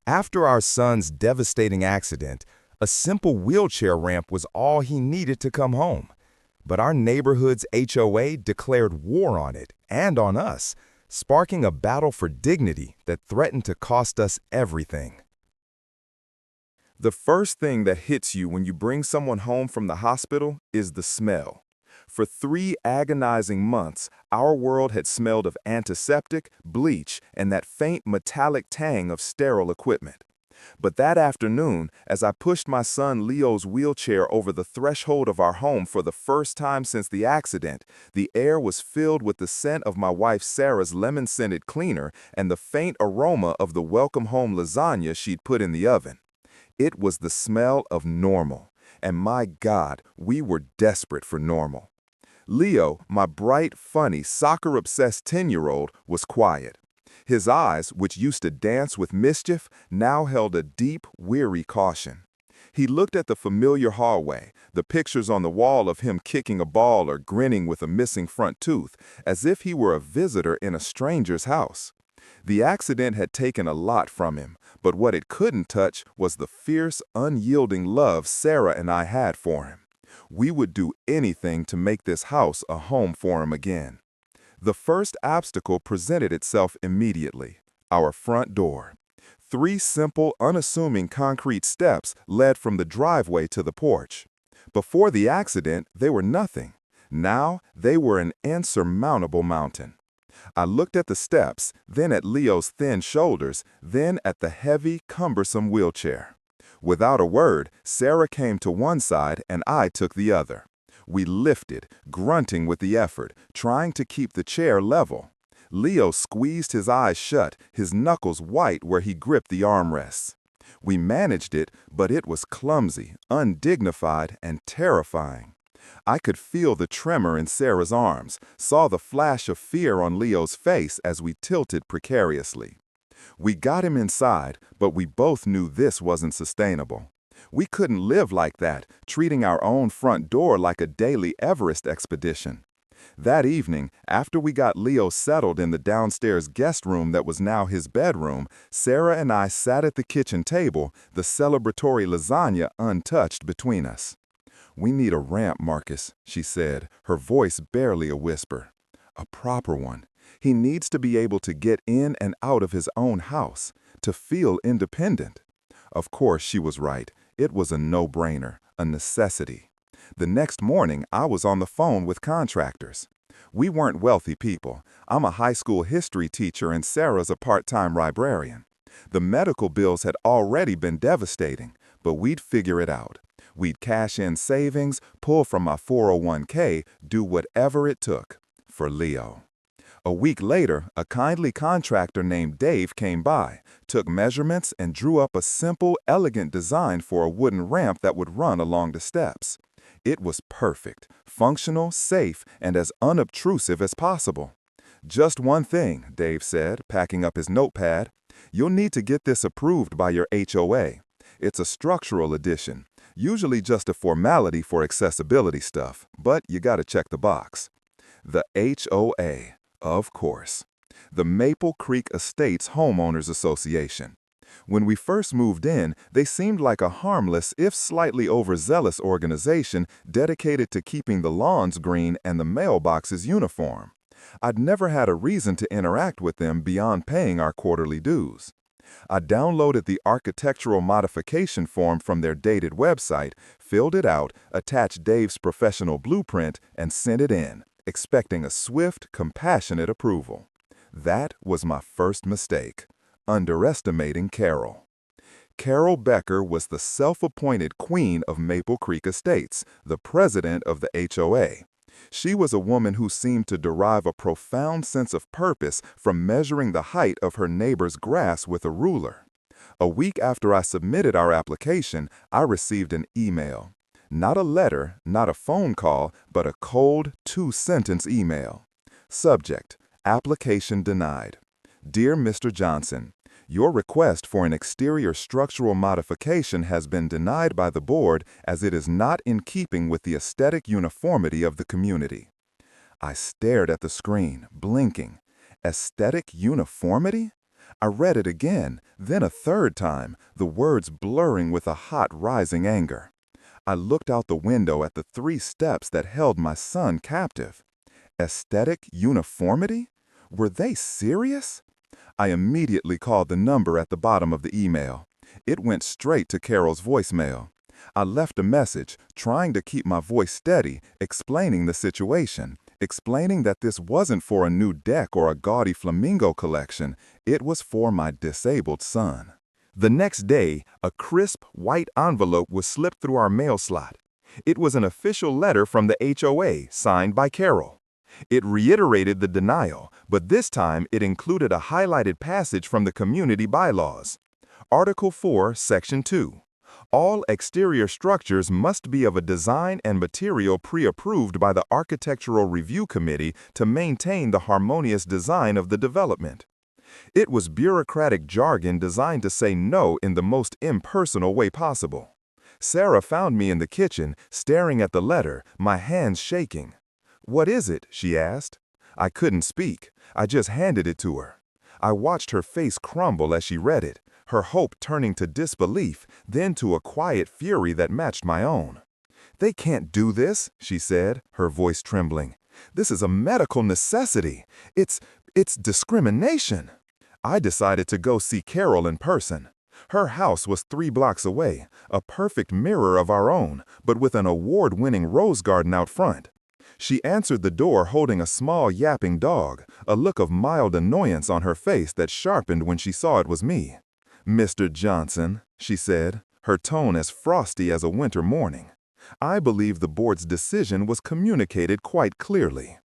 After our son's devastating accident, a simple wheelchair ramp was all he needed to come home. But our neighborhood's HOA declared war on it and on us, sparking a battle for dignity that threatened to cost us everything. The first thing that hits you when you bring someone home from the hospital is the smell. For 3 agonizing months, our world had smelled of antiseptic, bleach, and that faint metallic tang of sterile equipment. But that afternoon, as I pushed my son Leo's wheelchair over the threshold of our home for the first time since the accident, the air was filled with the scent of my wife Sarah's lemon-scented cleaner and the faint aroma of the welcome home lasagna she'd put in the oven. It was the smell of normal, and my God, we were desperate for normal. Leo, my bright, funny, soccer-obsessed 10-year-old, was quiet. His eyes, which used to dance with mischief, now held a deep, weary caution. He looked at the familiar hallway, the pictures on the wall of him kicking a ball or grinning with a missing front tooth, as if he were a visitor in a stranger's house. The accident had taken a lot from him, but what it couldn't touch was the fierce, unyielding love Sarah and I had for him. We would do anything to make this house a home for him again. The first obstacle presented itself immediately: our front door. 3 simple, unassuming concrete steps led from the driveway to the porch. Before the accident, they were nothing. Now, they were an insurmountable mountain. I looked at the steps, then at Leo's thin shoulders, then at the heavy, cumbersome wheelchair. Without a word, Sarah came to one side and I took the other. We lifted, grunting with the effort, trying to keep the chair level. Leo squeezed his eyes shut, his knuckles white where he gripped the armrests. We managed it, but it was clumsy, undignified, and terrifying. I could feel the tremor in Sarah's arms, saw the flash of fear on Leo's face as we tilted precariously. We got him inside, but we both knew this wasn't sustainable. We couldn't live like that, treating our own front door like a daily Everest expedition. That evening, after we got Leo settled in the downstairs guest room that was now his bedroom, Sarah and I sat at the kitchen table, the celebratory lasagna untouched between us. "We need a ramp, Marcus," she said, her voice barely a whisper. "A proper one. He needs to be able to get in and out of his own house, to feel independent." Of course, she was right. It was a no-brainer, a necessity. The next morning, I was on the phone with contractors. We weren't wealthy people. I'm a high school history teacher and Sarah's a part-time librarian. The medical bills had already been devastating, but we'd figure it out. We'd cash in savings, pull from my 401k, do whatever it took for Leo. A week later, a kindly contractor named Dave came by, took measurements, and drew up a simple, elegant design for a wooden ramp that would run along the steps. It was perfect, functional, safe, and as unobtrusive as possible. "Just one thing," Dave said, packing up his notepad. "You'll need to get this approved by your HOA. It's a structural addition, usually just a formality for accessibility stuff, but you gotta check the box." The HOA. Of course. The Maple Creek Estates Homeowners Association. When we first moved in, they seemed like a harmless, if slightly overzealous organization dedicated to keeping the lawns green and the mailboxes uniform. I'd never had a reason to interact with them beyond paying our quarterly dues. I downloaded the architectural modification form from their dated website, filled it out, attached Dave's professional blueprint, and sent it in, expecting a swift, compassionate approval. That was my first mistake, underestimating Carol. Carol Becker was the self-appointed queen of Maple Creek Estates, the president of the HOA. She was a woman who seemed to derive a profound sense of purpose from measuring the height of her neighbor's grass with a ruler. A week after I submitted our application, I received an email. Not a letter, not a phone call, but a cold, 2-sentence email. Subject: Application denied. Dear Mr. Johnson, your request for an exterior structural modification has been denied by the board as it is not in keeping with the aesthetic uniformity of the community. I stared at the screen, blinking. Aesthetic uniformity? I read it again, then a third time, the words blurring with a hot rising anger. I looked out the window at the 3 steps that held my son captive. Aesthetic uniformity? Were they serious? I immediately called the number at the bottom of the email. It went straight to Carol's voicemail. I left a message, trying to keep my voice steady, explaining the situation, explaining that this wasn't for a new deck or a gaudy flamingo collection, it was for my disabled son. The next day, a crisp, white envelope was slipped through our mail slot. It was an official letter from the HOA, signed by Carol. It reiterated the denial, but this time it included a highlighted passage from the community bylaws. Article 4, Section 2. All exterior structures must be of a design and material pre-approved by the Architectural Review Committee to maintain the harmonious design of the development. It was bureaucratic jargon designed to say no in the most impersonal way possible. Sarah found me in the kitchen, staring at the letter, my hands shaking. "What is it?" she asked. I couldn't speak. I just handed it to her. I watched her face crumble as she read it, her hope turning to disbelief, then to a quiet fury that matched my own. "They can't do this," she said, her voice trembling. "This is a medical necessity. It's discrimination." I decided to go see Carol in person. Her house was 3 blocks away, a perfect mirror of our own, but with an award-winning rose garden out front. She answered the door holding a small yapping dog, a look of mild annoyance on her face that sharpened when she saw it was me. "Mr. Johnson," she said, her tone as frosty as a winter morning. "I believe the board's decision was communicated quite clearly."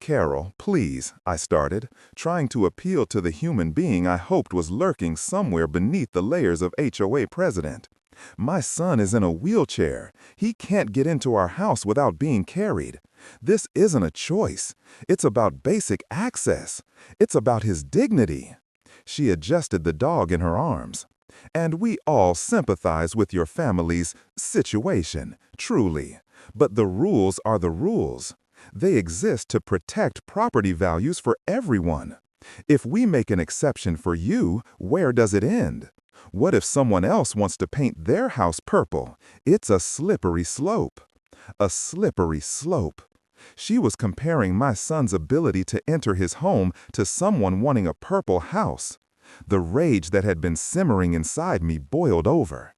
"Carol, please," I started, trying to appeal to the human being I hoped was lurking somewhere beneath the layers of HOA president. "My son is in a wheelchair. He can't get into our house without being carried. This isn't a choice. It's about basic access. It's about his dignity." She adjusted the dog in her arms. "And we all sympathize with your family's situation, truly. But the rules are the rules. They exist to protect property values for everyone. If we make an exception for you, where does it end? What if someone else wants to paint their house purple? It's a slippery slope." A slippery slope. She was comparing my son's ability to enter his home to someone wanting a purple house. The rage that had been simmering inside me boiled over.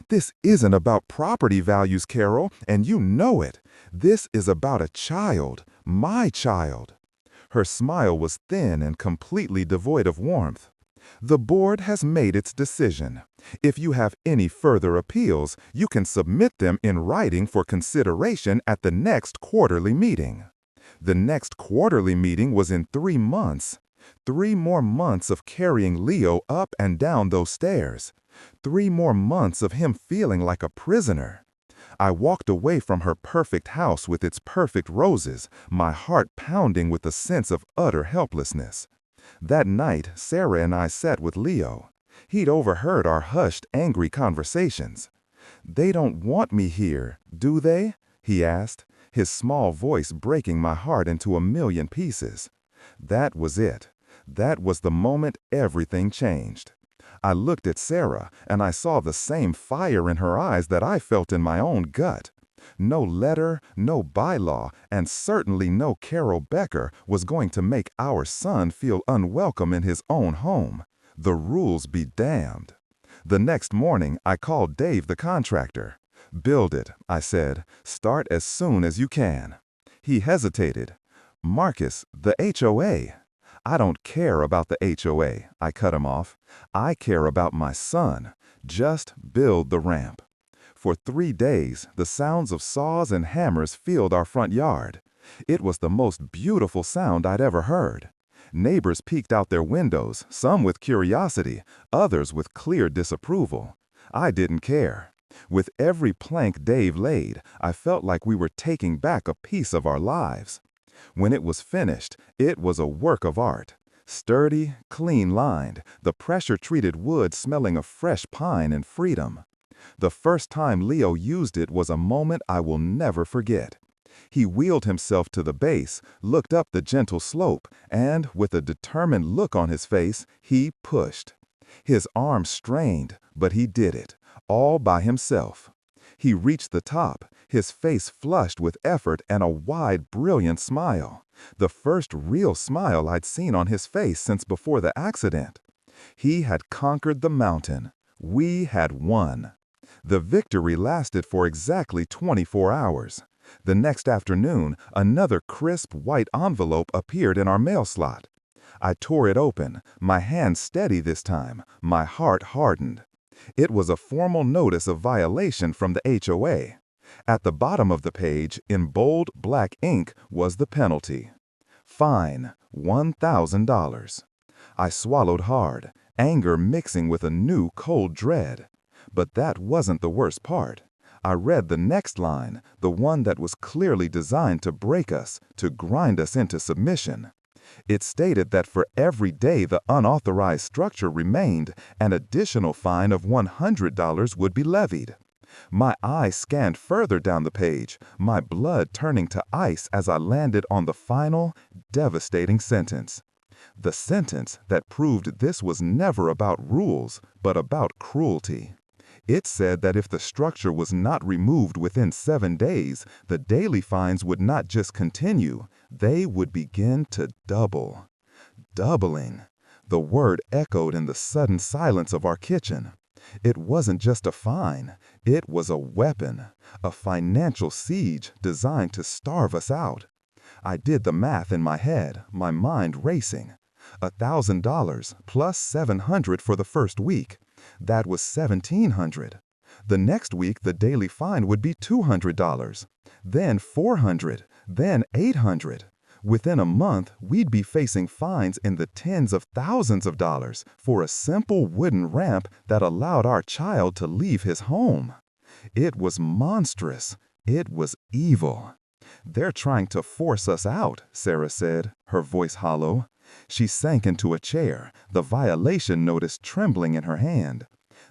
"This isn't about property values, Carol, and you know it. This is about a child, my child." Her smile was thin and completely devoid of warmth. "The board has made its decision. If you have any further appeals, you can submit them in writing for consideration at the next quarterly meeting." The next quarterly meeting was in 3 months. 3 more months of carrying Leo up and down those stairs. 3 more months of him feeling like a prisoner. I walked away from her perfect house with its perfect roses, my heart pounding with a sense of utter helplessness. That night, Sarah and I sat with Leo. He'd overheard our hushed, angry conversations. "They don't want me here, do they?" he asked, his small voice breaking my heart into a million pieces. That was it. That was the moment everything changed. I looked at Sarah, and I saw the same fire in her eyes that I felt in my own gut. No letter, no bylaw, and certainly no Carol Becker was going to make our son feel unwelcome in his own home. The rules be damned. The next morning, I called Dave the contractor. "Build it," I said. "Start as soon as you can." He hesitated. "Marcus, the HOA." "I don't care about the HOA," I cut him off. "I care about my son. Just build the ramp." For 3 days, the sounds of saws and hammers filled our front yard. It was the most beautiful sound I'd ever heard. Neighbors peeked out their windows, some with curiosity, others with clear disapproval. I didn't care. With every plank Dave laid, I felt like we were taking back a piece of our lives. When it was finished, it was a work of art. Sturdy, clean-lined, the pressure-treated wood smelling of fresh pine and freedom. The first time Leo used it was a moment I will never forget. He wheeled himself to the base, looked up the gentle slope, and, with a determined look on his face, he pushed. His arms strained, but he did it, all by himself. He reached the top, his face flushed with effort and a wide, brilliant smile. The first real smile I'd seen on his face since before the accident. He had conquered the mountain. We had won. The victory lasted for exactly 24 hours. The next afternoon, another crisp white envelope appeared in our mail slot. I tore it open, my hand steady this time, my heart hardened. It was a formal notice of violation from the HOA. At the bottom of the page, in bold black ink, was the penalty. Fine, $1,000. I swallowed hard, anger mixing with a new cold dread. But that wasn't the worst part. I read the next line, the one that was clearly designed to break us, to grind us into submission. It stated that for every day the unauthorized structure remained, an additional fine of $100 would be levied. My eyes scanned further down the page, my blood turning to ice as I landed on the final, devastating sentence. The sentence that proved this was never about rules, but about cruelty. It said that if the structure was not removed within 7 days, the daily fines would not just continue, they would begin to double. Doubling. The word echoed in the sudden silence of our kitchen. It wasn't just a fine, it was a weapon, a financial siege designed to starve us out. I did the math in my head, my mind racing. $1,000 plus $700 for the first week. That was $1,700. The next week, the daily fine would be $200, then $400, then $800. Within a month, we'd be facing fines in the tens of thousands of dollars for a simple wooden ramp that allowed our child to leave his home. It was monstrous. It was evil. "They're trying to force us out," Sarah said, her voice hollow. She sank into a chair, the violation notice trembling in her hand.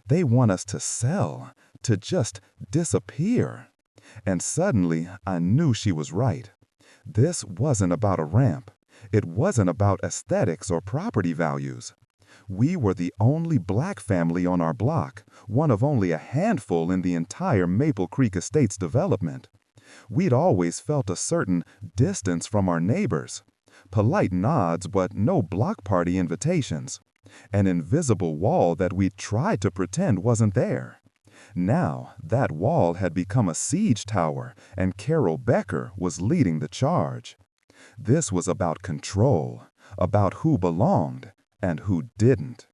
"They want us to sell, to just disappear." And suddenly, I knew she was right. This wasn't about a ramp. It wasn't about aesthetics or property values. We were the only black family on our block, one of only a handful in the entire Maple Creek Estates development. We'd always felt a certain distance from our neighbors. Polite nods, but no block party invitations. An invisible wall that we'd tried to pretend wasn't there. Now, that wall had become a siege tower, and Carol Becker was leading the charge. This was about control, about who belonged and who didn't.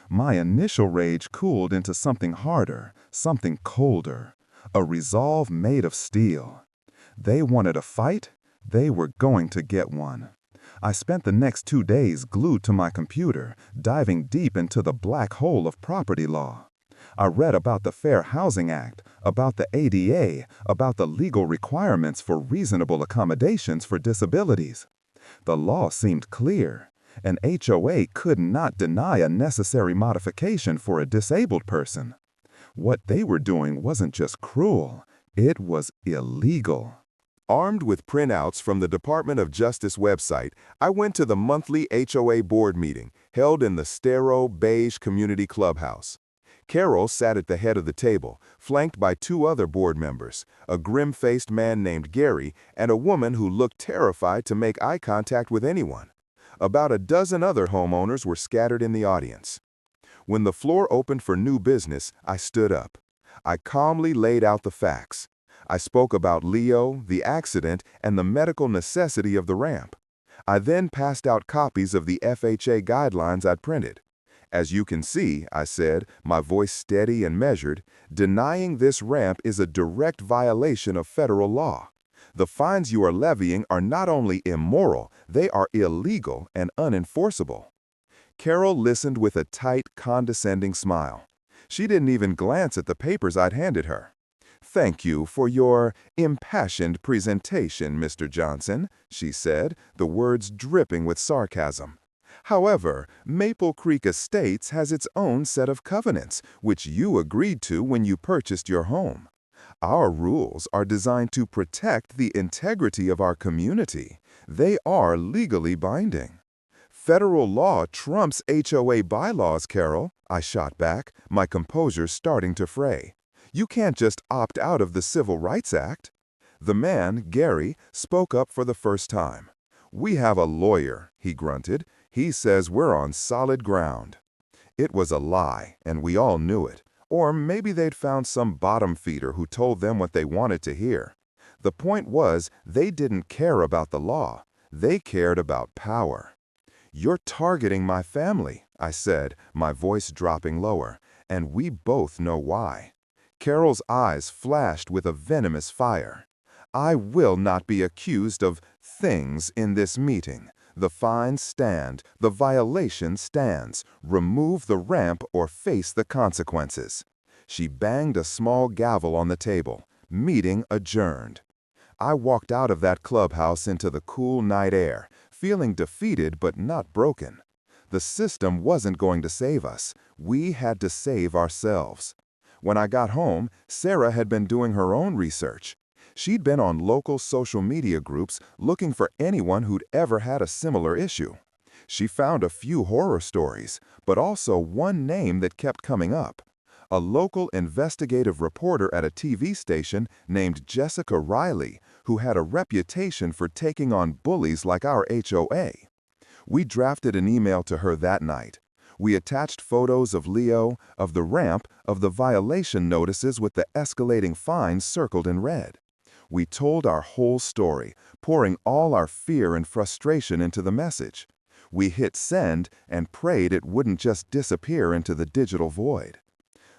My initial rage cooled into something harder, something colder, a resolve made of steel. They wanted a fight, they were going to get one. I spent the next 2 days glued to my computer, diving deep into the black hole of property law. I read about the Fair Housing Act, about the ADA, about the legal requirements for reasonable accommodations for disabilities. The law seemed clear. An HOA could not deny a necessary modification for a disabled person. What they were doing wasn't just cruel, it was illegal. Armed with printouts from the Department of Justice website, I went to the monthly HOA board meeting held in the sterile, beige community clubhouse. Carol sat at the head of the table, flanked by 2 other board members, a grim-faced man named Gary and a woman who looked terrified to make eye contact with anyone. About a dozen other homeowners were scattered in the audience. When the floor opened for new business, I stood up. I calmly laid out the facts. I spoke about Leo, the accident, and the medical necessity of the ramp. I then passed out copies of the FHA guidelines I'd printed. "As you can see," I said, my voice steady and measured, "denying this ramp is a direct violation of federal law. The fines you are levying are not only immoral, they are illegal and unenforceable." Carol listened with a tight, condescending smile. She didn't even glance at the papers I'd handed her. "Thank you for your impassioned presentation, Mr. Johnson," she said, the words dripping with sarcasm. "However, Maple Creek Estates has its own set of covenants, which you agreed to when you purchased your home. Our rules are designed to protect the integrity of our community. They are legally binding. Federal law trumps HOA bylaws, Carol, I shot back, my composure starting to fray. You can't just opt out of the Civil Rights Act. The man, Gary, spoke up for the first time. We have a lawyer, he grunted. He says we're on solid ground. It was a lie, and we all knew it. Or maybe they'd found some bottom feeder who told them what they wanted to hear. The point was, they didn't care about the law. They cared about power. "You're targeting my family," I said, my voice dropping lower, "and we both know why." Carol's eyes flashed with a venomous fire. "I will not be accused of things in this meeting. The fines stand, the violation stands. Remove the ramp or face the consequences." She banged a small gavel on the table. Meeting adjourned. I walked out of that clubhouse into the cool night air, feeling defeated but not broken. The system wasn't going to save us. We had to save ourselves. When I got home, Sarah had been doing her own research. She'd been on local social media groups looking for anyone who'd ever had a similar issue. She found a few horror stories, but also one name that kept coming up. A local investigative reporter at a TV station named Jessica Riley, who had a reputation for taking on bullies like our HOA. We drafted an email to her that night. We attached photos of Leo, of the ramp, of the violation notices with the escalating fines circled in red. We told our whole story, pouring all our fear and frustration into the message. We hit send and prayed it wouldn't just disappear into the digital void.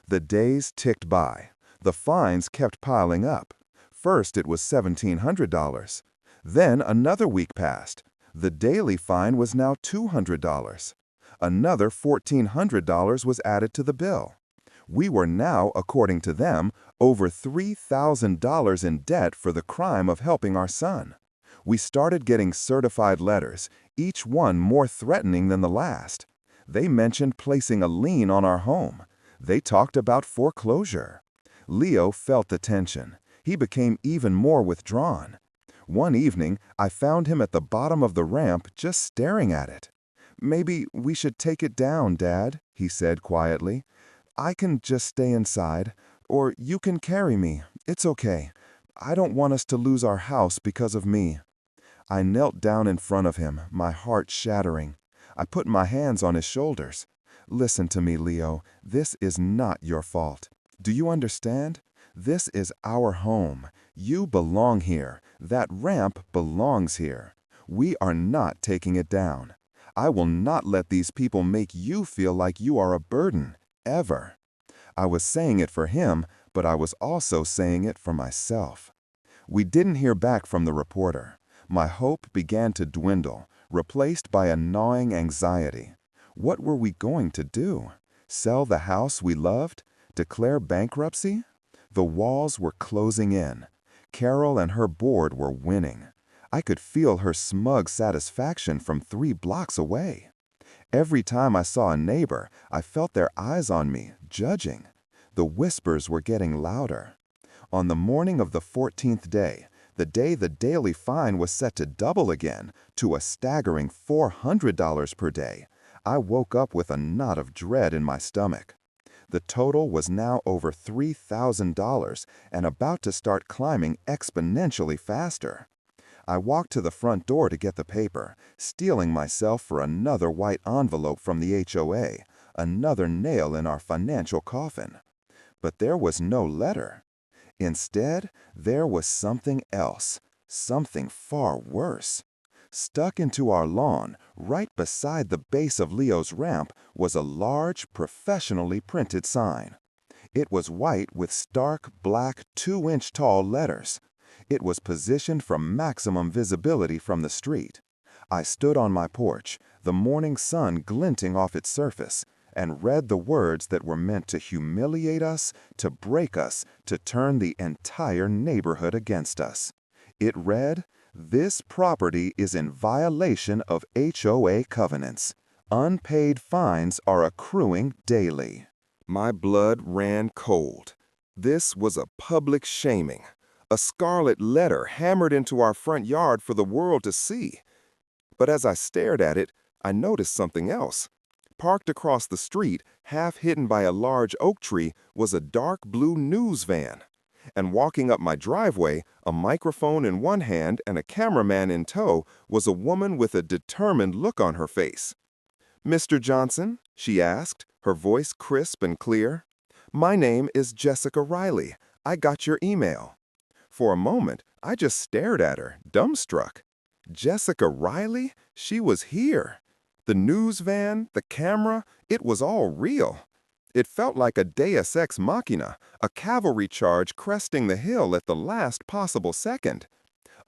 The days ticked by. The fines kept piling up. First it was $1,700. Then another week passed. The daily fine was now $200. Another $1,400 was added to the bill. We were now, according to them, over $3,000 in debt for the crime of helping our son. We started getting certified letters, each one more threatening than the last. They mentioned placing a lien on our home. They talked about foreclosure. Leo felt the tension. He became even more withdrawn. One evening, I found him at the bottom of the ramp just staring at it. "Maybe we should take it down, Dad," he said quietly. "I can just stay inside, or you can carry me. It's okay. I don't want us to lose our house because of me." I knelt down in front of him, my heart shattering. I put my hands on his shoulders. "Listen to me, Leo. This is not your fault. Do you understand? This is our home. You belong here. That ramp belongs here. We are not taking it down. I will not let these people make you feel like you are a burden. Ever." I was saying it for him, but I was also saying it for myself. We didn't hear back from the reporter. My hope began to dwindle, replaced by a gnawing anxiety. What were we going to do? Sell the house we loved? Declare bankruptcy? The walls were closing in. Carol and her board were winning. I could feel her smug satisfaction from 3 blocks away. Every time I saw a neighbor, I felt their eyes on me, judging. The whispers were getting louder. On the morning of the 14th day, the day the daily fine was set to double again, to a staggering $400 per day, I woke up with a knot of dread in my stomach. The total was now over $3,000 and about to start climbing exponentially faster. I walked to the front door to get the paper, steeling myself for another white envelope from the HOA, another nail in our financial coffin. But there was no letter. Instead, there was something else, something far worse. Stuck into our lawn, right beside the base of Leo's ramp, was a large, professionally printed sign. It was white with stark, black, 2-inch tall letters. It was positioned for maximum visibility from the street. I stood on my porch, the morning sun glinting off its surface, and read the words that were meant to humiliate us, to break us, to turn the entire neighborhood against us. It read, "This property is in violation of HOA covenants. Unpaid fines are accruing daily." My blood ran cold. This was a public shaming, a scarlet letter hammered into our front yard for the world to see. But as I stared at it, I noticed something else. Parked across the street, half hidden by a large oak tree, was a dark blue news van. And walking up my driveway, a microphone in one hand and a cameraman in tow, was a woman with a determined look on her face. "Mr. Johnson?" she asked, her voice crisp and clear. "My name is Jessica Riley. I got your email." For a moment, I just stared at her, dumbstruck. Jessica Riley? She was here. The news van, the camera, it was all real. It felt like a deus ex machina, a cavalry charge cresting the hill at the last possible second.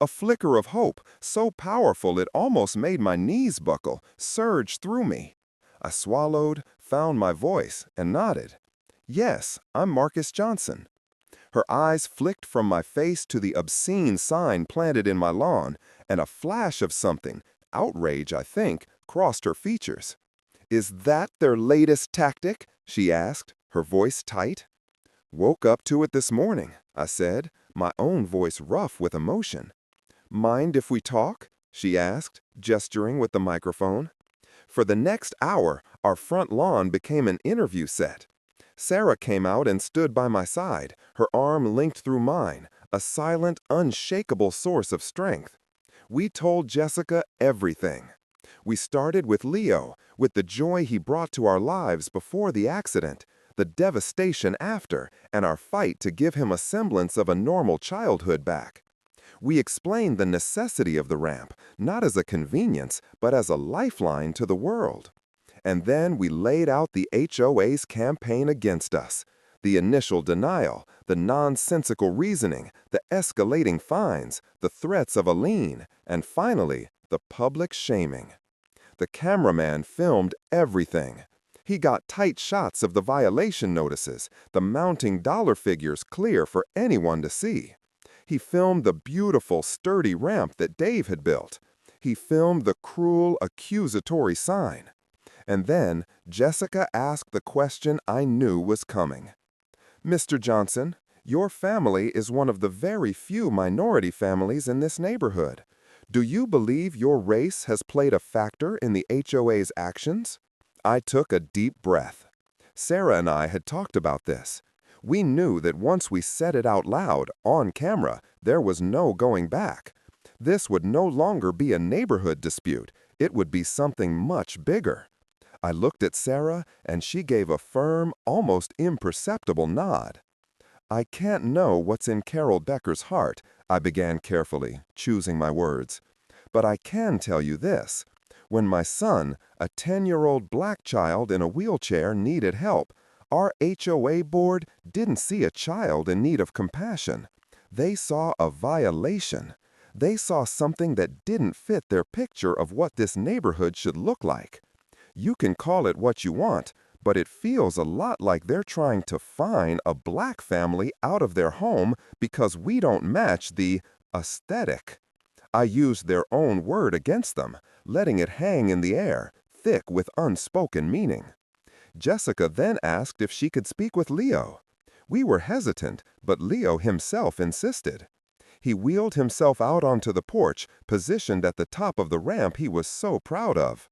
A flicker of hope, so powerful it almost made my knees buckle, surged through me. I swallowed, found my voice, and nodded. "Yes, I'm Marcus Johnson." Her eyes flicked from my face to the obscene sign planted in my lawn, and a flash of something, outrage I think, crossed her features. "Is that their latest tactic?" she asked, her voice tight. "Woke up to it this morning," I said, my own voice rough with emotion. "Mind if we talk?" she asked, gesturing with the microphone. For the next hour, our front lawn became an interview set. Sarah came out and stood by my side, her arm linked through mine, a silent, unshakable source of strength. We told Jessica everything. We started with Leo, with the joy he brought to our lives before the accident, the devastation after, and our fight to give him a semblance of a normal childhood back. We explained the necessity of the ramp, not as a convenience, but as a lifeline to the world. And then we laid out the HOA's campaign against us. The initial denial, the nonsensical reasoning, the escalating fines, the threats of a lien, and finally, the public shaming. The cameraman filmed everything. He got tight shots of the violation notices, the mounting dollar figures clear for anyone to see. He filmed the beautiful, sturdy ramp that Dave had built. He filmed the cruel, accusatory sign. And then Jessica asked the question I knew was coming. "Mr. Johnson, your family is one of the very few minority families in this neighborhood. Do you believe your race has played a factor in the HOA's actions?" I took a deep breath. Sarah and I had talked about this. We knew that once we said it out loud, on camera, there was no going back. This would no longer be a neighborhood dispute. It would be something much bigger. I looked at Sarah, and she gave a firm, almost imperceptible nod. "I can't know what's in Carol Becker's heart," I began carefully, choosing my words. "But I can tell you this. When my son, a 10-year-old black child in a wheelchair, needed help, our HOA board didn't see a child in need of compassion. They saw a violation. They saw something that didn't fit their picture of what this neighborhood should look like. You can call it what you want, but it feels a lot like they're trying to fine a black family out of their home because we don't match the aesthetic." I used their own word against them, letting it hang in the air, thick with unspoken meaning. Jessica then asked if she could speak with Leo. We were hesitant, but Leo himself insisted. He wheeled himself out onto the porch, positioned at the top of the ramp he was so proud of.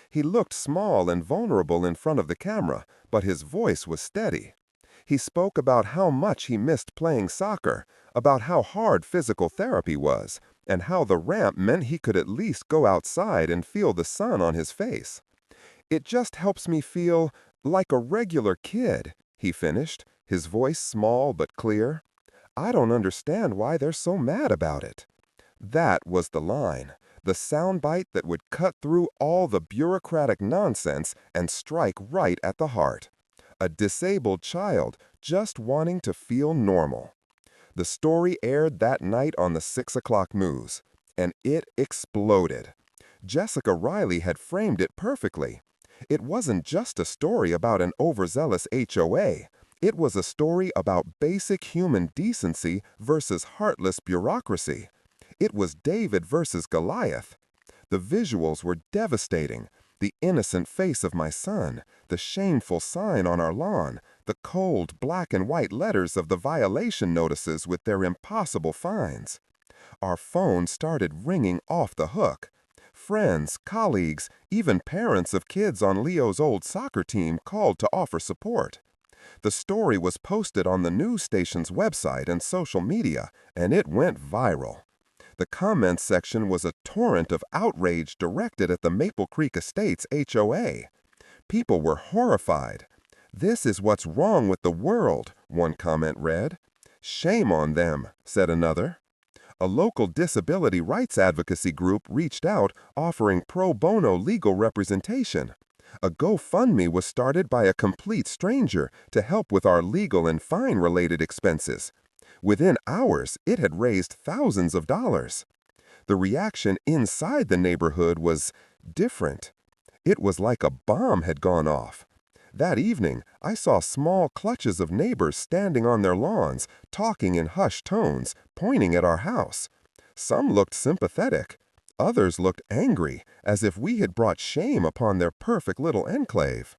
He looked small and vulnerable in front of the camera, but his voice was steady. He spoke about how much he missed playing soccer, about how hard physical therapy was, and how the ramp meant he could at least go outside and feel the sun on his face. "It just helps me feel like a regular kid," he finished, his voice small but clear. "I don't understand why they're so mad about it." That was the line, the soundbite that would cut through all the bureaucratic nonsense and strike right at the heart. A disabled child just wanting to feel normal. The story aired that night on the 6 o'clock news, and it exploded. Jessica Riley had framed it perfectly. It wasn't just a story about an overzealous HOA. It was a story about basic human decency versus heartless bureaucracy. It was David versus Goliath. The visuals were devastating. The innocent face of my son, the shameful sign on our lawn, The cold black and white letters of the violation notices with their impossible fines. Our phone started ringing off the hook. Friends, colleagues, even parents of kids on Leo's old soccer team called to offer support. The story was posted on the news station's website and social media, and it went viral. The comments section was a torrent of outrage directed at the Maple Creek Estates HOA. People were horrified. "This is what's wrong with the world," one comment read. "Shame on them," said another. A local disability rights advocacy group reached out offering pro bono legal representation. A GoFundMe was started by a complete stranger to help with our legal and fine-related expenses. Within hours, it had raised thousands of dollars. The reaction inside the neighborhood was different. It was like a bomb had gone off. That evening, I saw small clutches of neighbors standing on their lawns, talking in hushed tones, pointing at our house. Some looked sympathetic. Others looked angry, as if we had brought shame upon their perfect little enclave.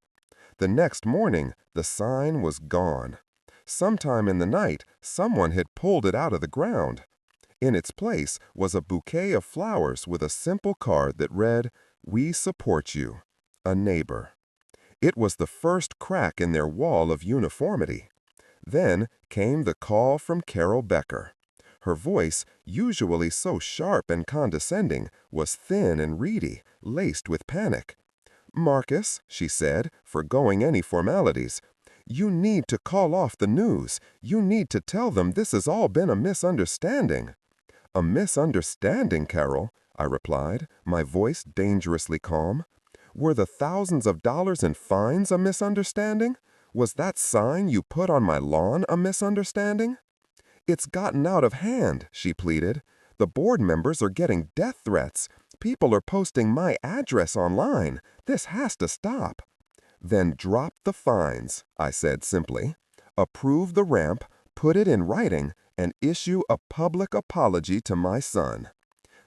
The next morning, the sign was gone. Sometime in the night, someone had pulled it out of the ground. In its place was a bouquet of flowers with a simple card that read, "We support you, a neighbor." It was the first crack in their wall of uniformity. Then came the call from Carol Becker. Her voice, usually so sharp and condescending, was thin and reedy, laced with panic. "Marcus," she said, forgoing any formalities, "you need to call off the news. You need to tell them this has all been a misunderstanding." "A misunderstanding, Carol," I replied, my voice dangerously calm. "Were the thousands of dollars in fines a misunderstanding? Was that sign you put on my lawn a misunderstanding?" "It's gotten out of hand," she pleaded. "The board members are getting death threats. People are posting my address online. This has to stop." "Then drop the fines," I said simply. "Approve the ramp, put it in writing, and issue a public apology to my son."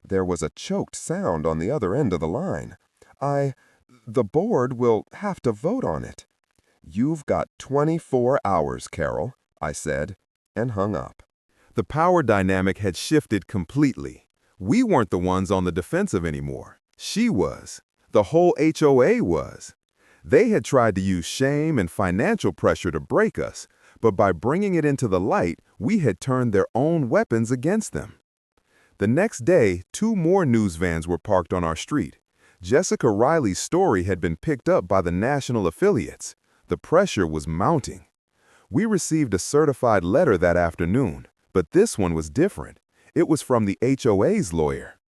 There was a choked sound on the other end of the line. The board will have to vote on it." "You've got 24 hours, Carol," I said, and hung up. The power dynamic had shifted completely. We weren't the ones on the defensive anymore. She was. The whole HOA was. They had tried to use shame and financial pressure to break us, but by bringing it into the light, we had turned their own weapons against them. The next day, 2 more news vans were parked on our street. Jessica Riley's story had been picked up by the national affiliates. The pressure was mounting. We received a certified letter that afternoon, but this one was different. It was from the HOA's lawyer.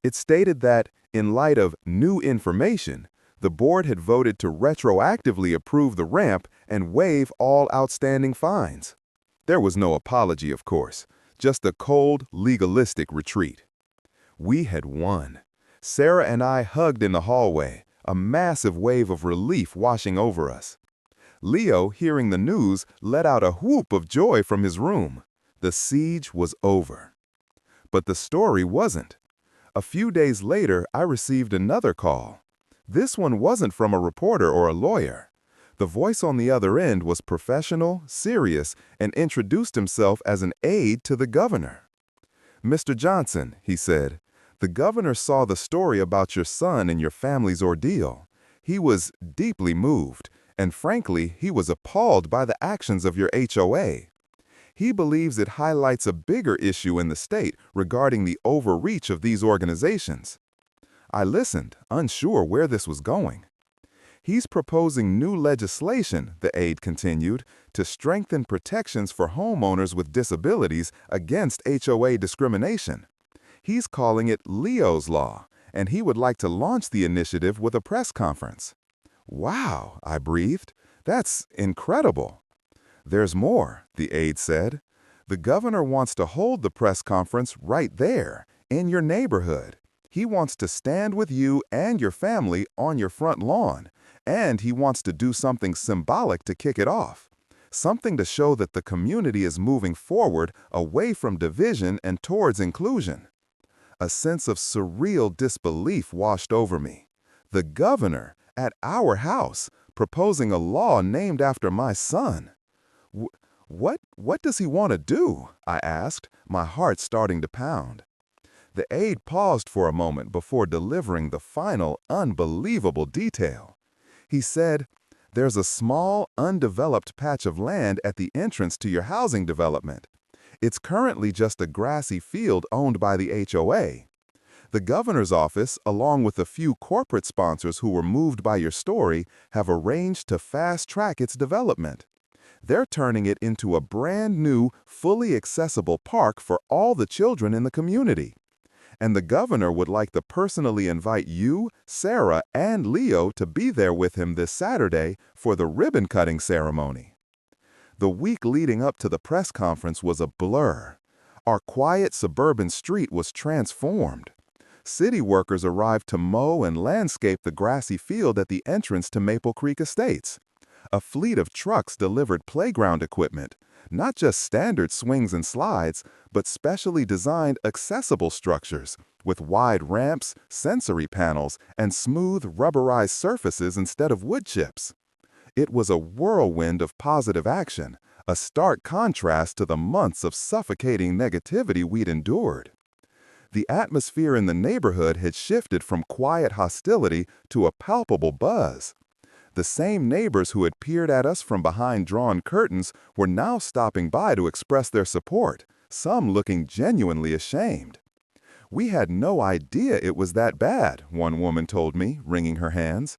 It stated that, in light of new information, the board had voted to retroactively approve the ramp and waive all outstanding fines. There was no apology, of course, just a cold, legalistic retreat. We had won. Sarah and I hugged in the hallway, a massive wave of relief washing over us. Leo, hearing the news, let out a whoop of joy from his room. The siege was over. But the story wasn't. A few days later, I received another call. This one wasn't from a reporter or a lawyer. The voice on the other end was professional, serious, and introduced himself as an aide to the governor. "Mr. Johnson," he said, "the governor saw the story about your son and your family's ordeal. He was deeply moved, and frankly, he was appalled by the actions of your HOA. He believes it highlights a bigger issue in the state regarding the overreach of these organizations." I listened, unsure where this was going. "He's proposing new legislation," the aide continued, "to strengthen protections for homeowners with disabilities against HOA discrimination. He's calling it Leo's Law, and he would like to launch the initiative with a press conference." "Wow," I breathed. "That's incredible." "There's more," the aide said. "The governor wants to hold the press conference right there, in your neighborhood. He wants to stand with you and your family on your front lawn, and he wants to do something symbolic to kick it off. Something to show that the community is moving forward away from division and towards inclusion." A sense of surreal disbelief washed over me. The governor, at our house, proposing a law named after my son. What does he want to do?" I asked, my heart starting to pound. The aide paused for a moment before delivering the final, unbelievable detail. He said, "There's a small, undeveloped patch of land at the entrance to your housing development. It's currently just a grassy field owned by the HOA. The governor's office, along with a few corporate sponsors who were moved by your story, have arranged to fast-track its development. They're turning it into a brand new, fully accessible park for all the children in the community. And the governor would like to personally invite you, Sarah, and Leo to be there with him this Saturday for the ribbon-cutting ceremony." The week leading up to the press conference was a blur. Our quiet suburban street was transformed. City workers arrived to mow and landscape the grassy field at the entrance to Maple Creek Estates. A fleet of trucks delivered playground equipment, not just standard swings and slides, but specially designed accessible structures with wide ramps, sensory panels, and smooth rubberized surfaces instead of wood chips. It was a whirlwind of positive action, a stark contrast to the months of suffocating negativity we'd endured. The atmosphere in the neighborhood had shifted from quiet hostility to a palpable buzz. The same neighbors who had peered at us from behind drawn curtains were now stopping by to express their support, some looking genuinely ashamed. "We had no idea it was that bad," one woman told me, wringing her hands.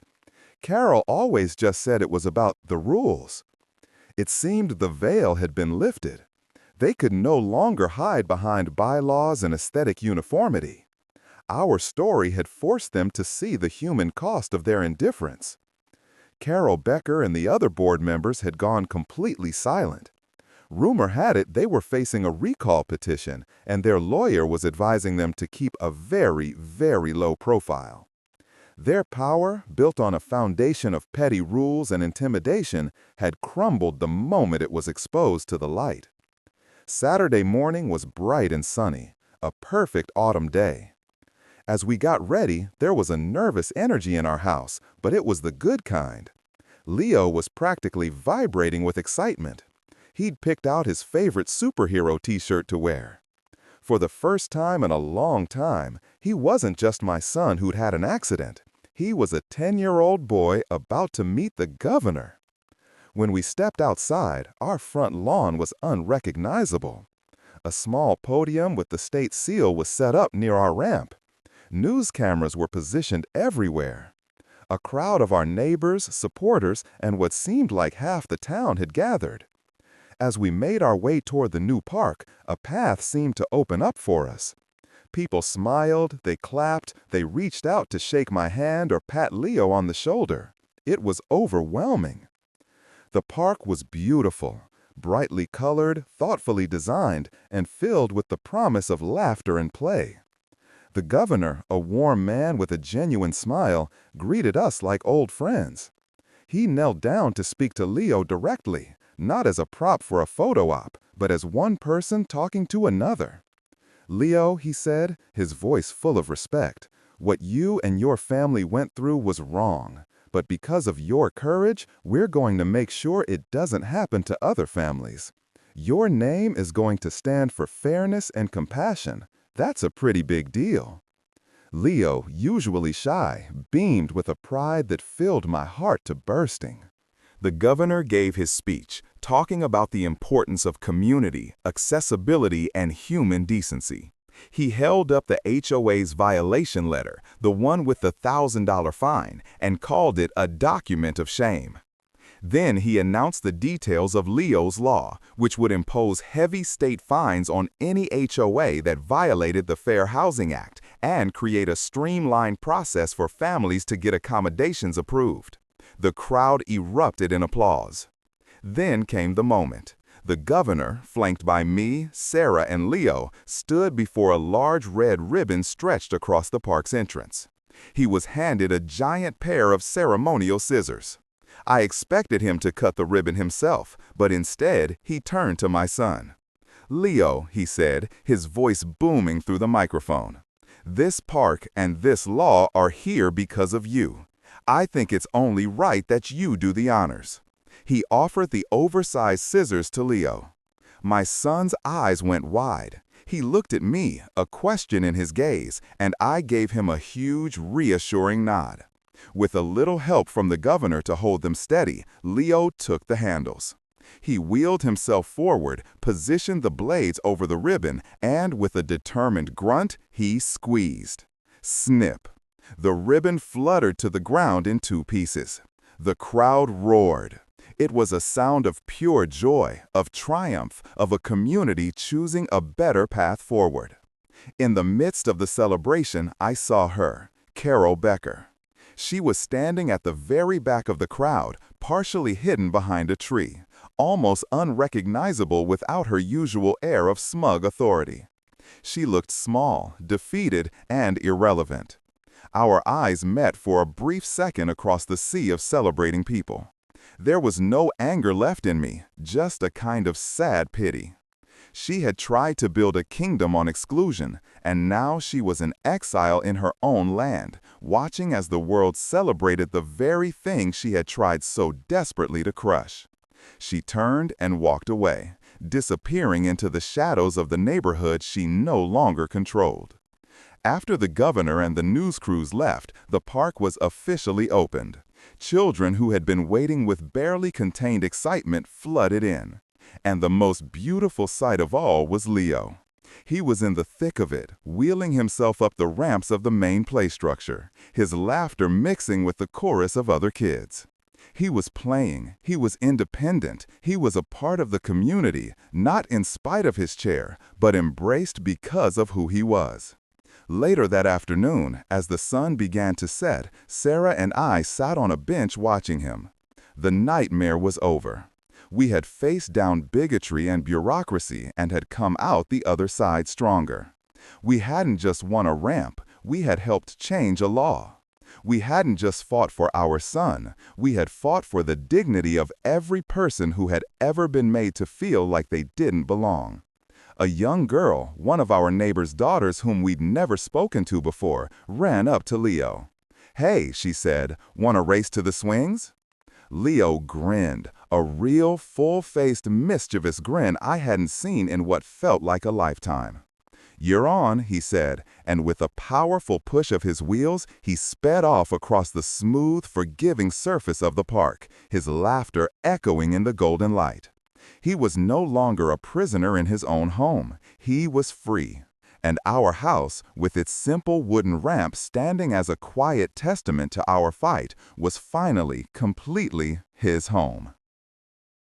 "Carol always just said it was about the rules." It seemed the veil had been lifted. They could no longer hide behind bylaws and aesthetic uniformity. Our story had forced them to see the human cost of their indifference. Carol Becker and the other board members had gone completely silent. Rumor had it they were facing a recall petition, and their lawyer was advising them to keep a very, very low profile. Their power, built on a foundation of petty rules and intimidation, had crumbled the moment it was exposed to the light. Saturday morning was bright and sunny, a perfect autumn day. As we got ready, there was a nervous energy in our house, but it was the good kind. Leo was practically vibrating with excitement. He'd picked out his favorite superhero t-shirt to wear. For the first time in a long time, he wasn't just my son who'd had an accident. He was a 10-year-old boy about to meet the governor. When we stepped outside, our front lawn was unrecognizable. A small podium with the state seal was set up near our ramp. News cameras were positioned everywhere. A crowd of our neighbors, supporters, and what seemed like half the town had gathered. As we made our way toward the new park, a path seemed to open up for us. People smiled, they clapped, they reached out to shake my hand or pat Leo on the shoulder. It was overwhelming. The park was beautiful, brightly colored, thoughtfully designed, and filled with the promise of laughter and play. The governor, a warm man with a genuine smile, greeted us like old friends. He knelt down to speak to Leo directly, not as a prop for a photo op, but as one person talking to another. "Leo," he said, his voice full of respect, "what you and your family went through was wrong. But because of your courage, we're going to make sure it doesn't happen to other families. Your name is going to stand for fairness and compassion. That's a pretty big deal." Leo, usually shy, beamed with a pride that filled my heart to bursting. The governor gave his speech, talking about the importance of community, accessibility, and human decency. He held up the HOA's violation letter, the one with the $1,000 fine, and called it a document of shame. Then he announced the details of Leo's law, which would impose heavy state fines on any HOA that violated the Fair Housing Act and create a streamlined process for families to get accommodations approved. The crowd erupted in applause. Then came the moment. The governor, flanked by me, Sarah, and Leo, stood before a large red ribbon stretched across the park's entrance. He was handed a giant pair of ceremonial scissors. I expected him to cut the ribbon himself, but instead he turned to my son. "Leo," he said, his voice booming through the microphone, "this park and this law are here because of you. I think it's only right that you do the honors." He offered the oversized scissors to Leo. My son's eyes went wide. He looked at me, a question in his gaze, and I gave him a huge, reassuring nod. With a little help from the governor to hold them steady, Leo took the handles. He wheeled himself forward, positioned the blades over the ribbon, and with a determined grunt, he squeezed. Snip! The ribbon fluttered to the ground in 2 pieces. The crowd roared. It was a sound of pure joy, of triumph, of a community choosing a better path forward. In the midst of the celebration, I saw her, Carol Becker. She was standing at the very back of the crowd, partially hidden behind a tree, almost unrecognizable without her usual air of smug authority. She looked small, defeated, and irrelevant. Our eyes met for a brief second across the sea of celebrating people. There was no anger left in me, just a kind of sad pity. She had tried to build a kingdom on exclusion, and now she was an exile in her own land, watching as the world celebrated the very thing she had tried so desperately to crush. She turned and walked away, disappearing into the shadows of the neighborhood she no longer controlled. After the governor and the news crews left, the park was officially opened. Children who had been waiting with barely contained excitement flooded in. And the most beautiful sight of all was Leo. He was in the thick of it, wheeling himself up the ramps of the main play structure, his laughter mixing with the chorus of other kids. He was playing, he was independent, he was a part of the community, not in spite of his chair, but embraced because of who he was. Later that afternoon, as the sun began to set, Sarah and I sat on a bench watching him. The nightmare was over. We had faced down bigotry and bureaucracy and had come out the other side stronger. We hadn't just won a ramp, we had helped change a law. We hadn't just fought for our son, we had fought for the dignity of every person who had ever been made to feel like they didn't belong. A young girl, one of our neighbor's daughters whom we'd never spoken to before, ran up to Leo. "Hey," she said, "want to race to the swings?" Leo grinned, a real, full-faced, mischievous grin I hadn't seen in what felt like a lifetime. "You're on," he said, and with a powerful push of his wheels, he sped off across the smooth, forgiving surface of the park, his laughter echoing in the golden light. He was no longer a prisoner in his own home. He was free. And our house, with its simple wooden ramp standing as a quiet testament to our fight, was finally, completely his home.